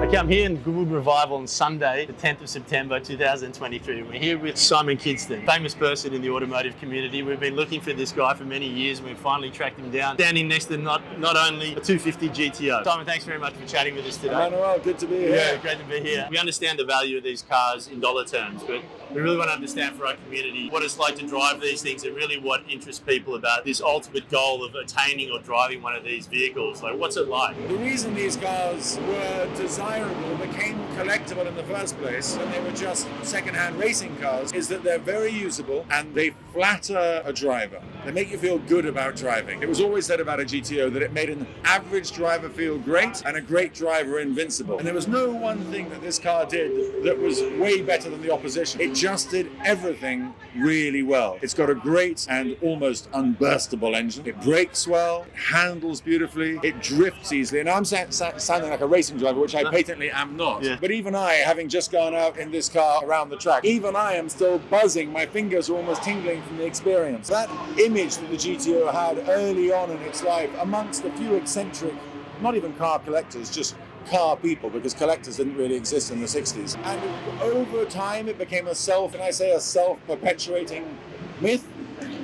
Okay, I'm here in Goodwood Revival on Sunday, the 10th of September 2023. We're here with Simon Kidston, famous person in the automotive community. We've been looking for this guy for many years and we've finally tracked him down, standing next to not only a 250 GTO. Simon, thanks very much for chatting with us today. Emanuel, good to be here. Yeah, great to be here. We understand the value of these cars in dollar terms, but we really want to understand for our community what it's like to drive these things and really what interests people about this ultimate goal of attaining or driving one of these vehicles. Like, what's it like? The reason these cars were desirable, became collectible in the first place, when they were just second-hand racing cars, is that they're very usable and they flatter a driver. They make you feel good about driving. It was always said about a GTO that it made an average driver feel great and a great driver invincible. And there was no one thing that this car did that was way better than the opposition. It just did everything really well. It's got a great and almost unburstable engine. It brakes well, it handles beautifully, it drifts easily. And I'm sounding like a racing driver, which I patently am not. Yeah. But even I, having just gone out in this car around the track, even I am still buzzing. My fingers are almost tingling from the experience. That image that the GTO had early on in its life, amongst a few eccentric, not even car collectors, just car people, because collectors didn't really exist in the 60s. And over time it became a self-perpetuating myth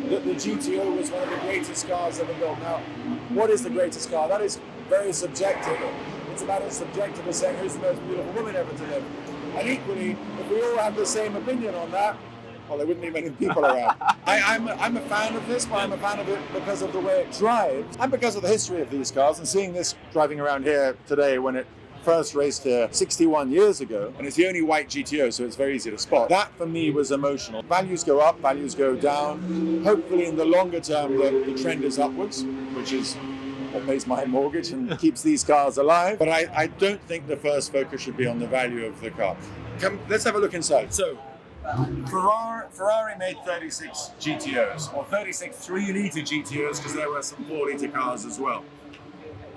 that the GTO was one of the greatest cars ever built. Now, what is the greatest car? That is very subjective. It's about as subjective as saying who's the most beautiful woman ever to live. And equally, if we all have the same opinion on that, well, there wouldn't be many people around. I'm a fan of this, but I'm a fan of it because of the way it drives and because of the history of these cars. And seeing this driving around here today when it first raced here 61 years ago, and it's the only white GTO, so it's very easy to spot. That for me was emotional. Values go up, values go down. Hopefully in the longer term, the trend is upwards, which is what pays my mortgage and keeps these cars alive. But I don't think the first focus should be on the value of the car. Let's have a look inside. So, Ferrari made 36 GTOs, or 36 3-litre GTOs, because there were some 4-litre cars as well.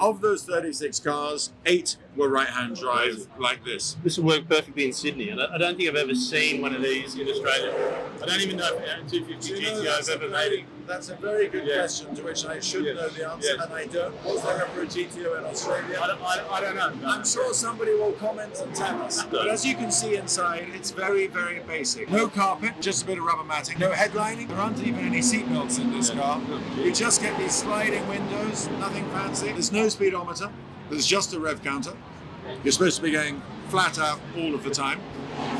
Of those 36 cars, 8 were right-hand drive like this. This will work perfectly in Sydney, and I don't think I've ever seen one of these in Australia. I don't even know if 250 GTO has ever made it. That's a very good question to which I should know the answer, and I don't. Was there ever a GTO in Australia? I don't know. No. I'm sure somebody will comment and tell us. But as you can see inside, it's very, very basic. No carpet, just a bit of rubber matting. No headlining. There aren't even any seatbelts in this car. You just get these sliding windows, nothing fancy. There's no speedometer. There's just a rev counter. You're supposed to be going flat out all of the time.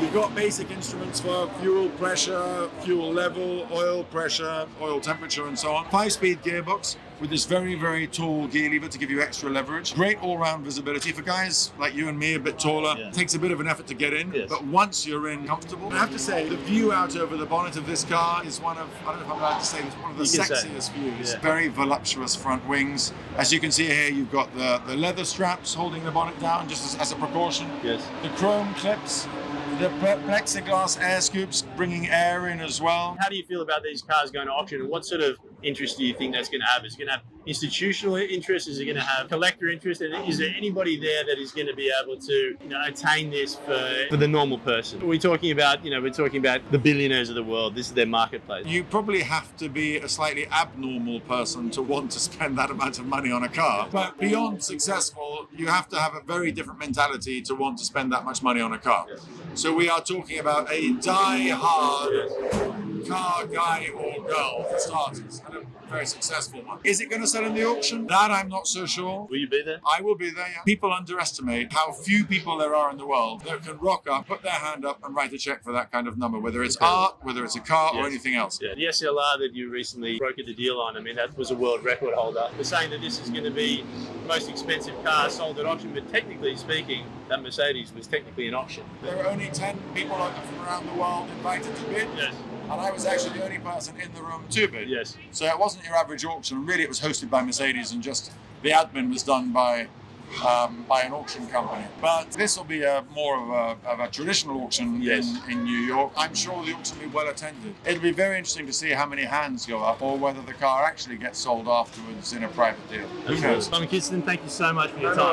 You've got basic instruments for fuel pressure, fuel level, oil pressure, oil temperature, and so on. 5-speed gearbox with this very, very tall gear lever to give you extra leverage. Great all-round visibility. For guys like you and me, a bit taller, it takes a bit of an effort to get in, but once you're in, comfortable. I have to say, the view out over the bonnet of this car is one of, I don't know if I'm allowed to say this, one of the sexiest views. Very voluptuous front wings. As you can see here, you've got the leather straps holding the bonnet down just as a precaution. Yes. The chrome clips. The plexiglass air scoops bringing air in as well. How do you feel about these cars going to auction, and what sort of interest do you think that's going to have? Is it going to have institutional interest? Is it going to have collector interest? And is there anybody there that is going to be able to attain this for the normal person? We're talking about the billionaires of the world. This is their marketplace. You probably have to be a slightly abnormal person to want to spend that amount of money on a car. But beyond successful, you have to have a very different mentality to want to spend that much money on a car. So we are talking about a die-hard car guy or girl for starters, and a very successful one. Is it going to sell in the auction? That I'm not so sure. Will you be there? I will be there, yeah. People underestimate how few people there are in the world that can rock up, put their hand up and write a check for that kind of number, whether it's art, whether it's a car or anything else. Yeah. The SLR that you recently brokered the deal on, I mean, that was a world record holder. They're saying that this is going to be the most expensive car sold at auction, but technically speaking, that Mercedes was technically an auction. There were only 10 people from around the world invited to bid. Yes. And I was actually the only person in the room to bid. Yes. So it wasn't your average auction. Really, it was hosted by Mercedes, and just the admin was done by an auction company. But this will be more of a traditional auction in New York. I'm sure the auction will be well attended. It'll be very interesting to see how many hands go up, or whether the car actually gets sold afterwards in a private deal. Simon Kidston, thank you so much for your time.